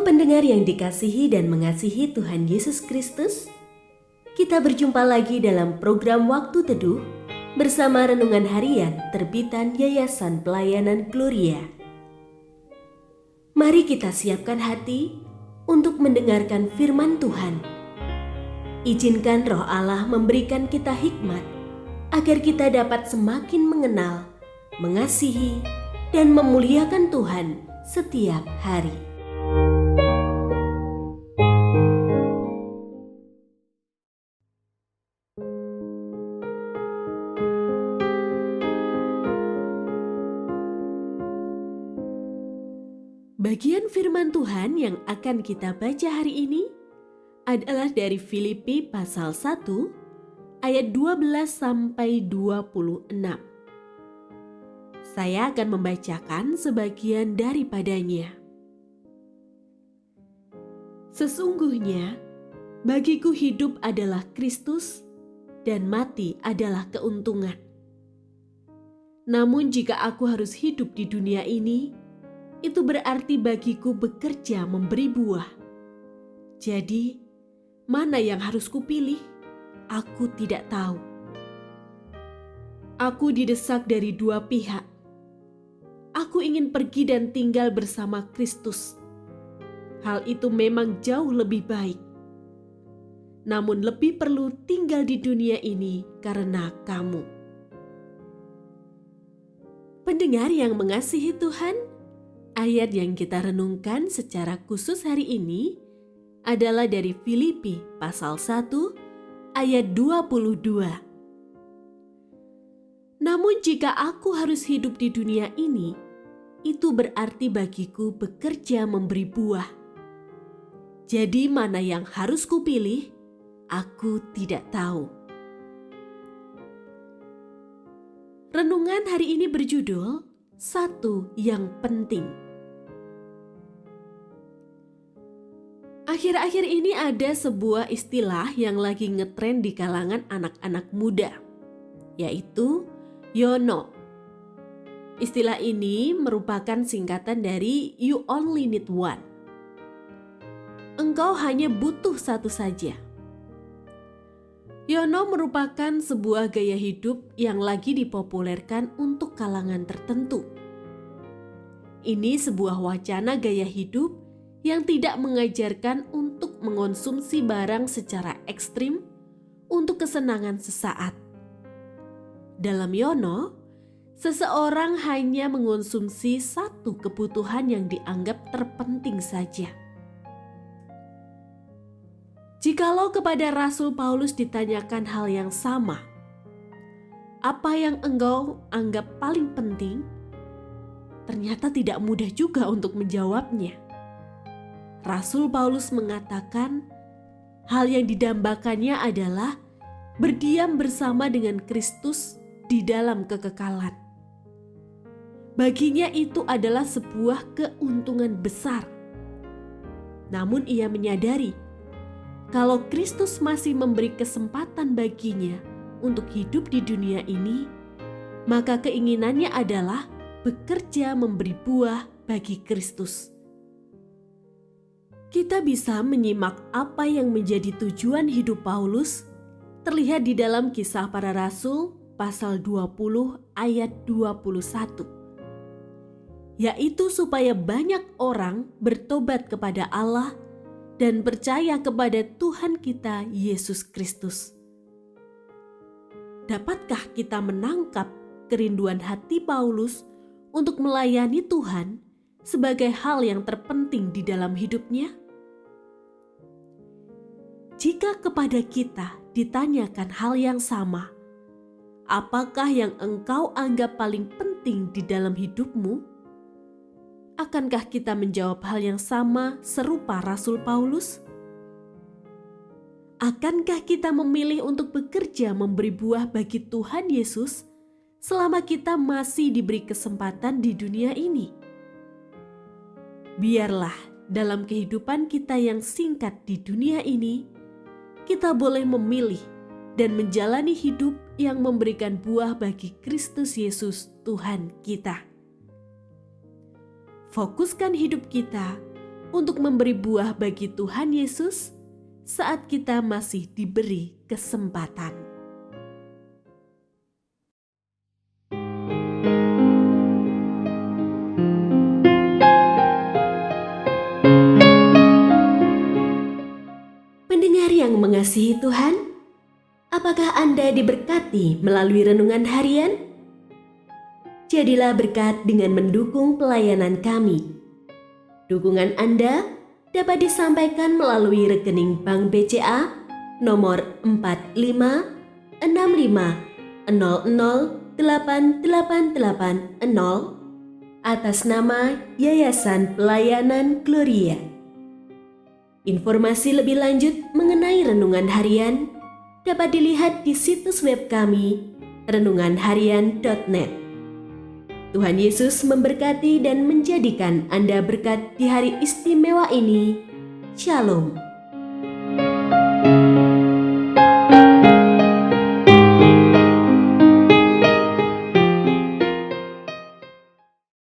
pendengar yang dikasihi dan mengasihi Tuhan Yesus Kristus, kita berjumpa lagi dalam program Waktu Teduh bersama Renungan Harian terbitan Yayasan Pelayanan Gloria. Mari kita siapkan hati untuk mendengarkan firman Tuhan. Izinkan Roh Allah memberikan kita hikmat agar kita dapat semakin mengenal, mengasihi, dan memuliakan Tuhan setiap hari. Bagian firman Tuhan yang akan kita baca hari ini adalah dari Filipi pasal 1 ayat 12 sampai 26. Saya akan membacakan sebagian daripadanya. Sesungguhnya bagiku hidup adalah Kristus dan mati adalah keuntungan. Namun jika aku harus hidup di dunia ini, itu berarti bagiku bekerja memberi buah. Jadi, mana yang harus kupilih? Aku tidak tahu. Aku didesak dari dua pihak. Aku ingin pergi dan tinggal bersama Kristus. Hal itu memang jauh lebih baik. Namun lebih perlu tinggal di dunia ini karena kamu. Pendengar yang mengasihi Tuhan, ayat yang kita renungkan secara khusus hari ini adalah dari Filipi pasal 1 ayat 22. Namun jika aku harus hidup di dunia ini, itu berarti bagiku bekerja memberi buah. Jadi mana yang harus kupilih? Aku tidak tahu. Renungan hari ini berjudul Satu yang Penting. Akhir-akhir ini ada sebuah istilah yang lagi ngetren di kalangan anak-anak muda, yaitu YOLO. Istilah ini merupakan singkatan dari You Only Need One. Engkau hanya butuh satu saja. YOLO merupakan sebuah gaya hidup yang lagi dipopulerkan untuk kalangan tertentu. Ini sebuah wacana gaya hidup yang tidak mengajarkan untuk mengonsumsi barang secara ekstrim untuk kesenangan sesaat. Dalam YOLO, seseorang hanya mengonsumsi satu kebutuhan yang dianggap terpenting saja. Jikalau kepada Rasul Paulus ditanyakan hal yang sama, apa yang engkau anggap paling penting? Ternyata tidak mudah juga untuk menjawabnya. Rasul Paulus mengatakan hal yang didambakannya adalah berdiam bersama dengan Kristus di dalam kekekalan. Baginya itu adalah sebuah keuntungan besar. Namun ia menyadari kalau Kristus masih memberi kesempatan baginya untuk hidup di dunia ini, maka keinginannya adalah bekerja memberi buah bagi Kristus. Kita bisa menyimak apa yang menjadi tujuan hidup Paulus terlihat di dalam Kisah Para Rasul pasal 20 ayat 21, yaitu supaya banyak orang bertobat kepada Allah dan percaya kepada Tuhan kita Yesus Kristus. Dapatkah kita menangkap kerinduan hati Paulus untuk melayani Tuhan sebagai hal yang terpenting di dalam hidupnya? Jika kepada kita ditanyakan hal yang sama, apakah yang engkau anggap paling penting di dalam hidupmu? Akankah kita menjawab hal yang sama serupa Rasul Paulus? Akankah kita memilih untuk bekerja memberi buah bagi Tuhan Yesus selama kita masih diberi kesempatan di dunia ini? Biarlah dalam kehidupan kita yang singkat di dunia ini, kita boleh memilih dan menjalani hidup yang memberikan buah bagi Kristus Yesus Tuhan kita. Fokuskan hidup kita untuk memberi buah bagi Tuhan Yesus saat kita masih diberi kesempatan. Pendengar yang mengasihi Tuhan, apakah Anda diberkati melalui renungan harian? Jadilah berkat dengan mendukung pelayanan kami. Dukungan Anda dapat disampaikan melalui rekening Bank BCA nomor 4565008880 atas nama Yayasan Pelayanan Gloria. Informasi lebih lanjut mengenai renungan harian dapat dilihat di situs web kami renunganharian.net. Tuhan Yesus memberkati dan menjadikan Anda berkat di hari istimewa ini. Shalom.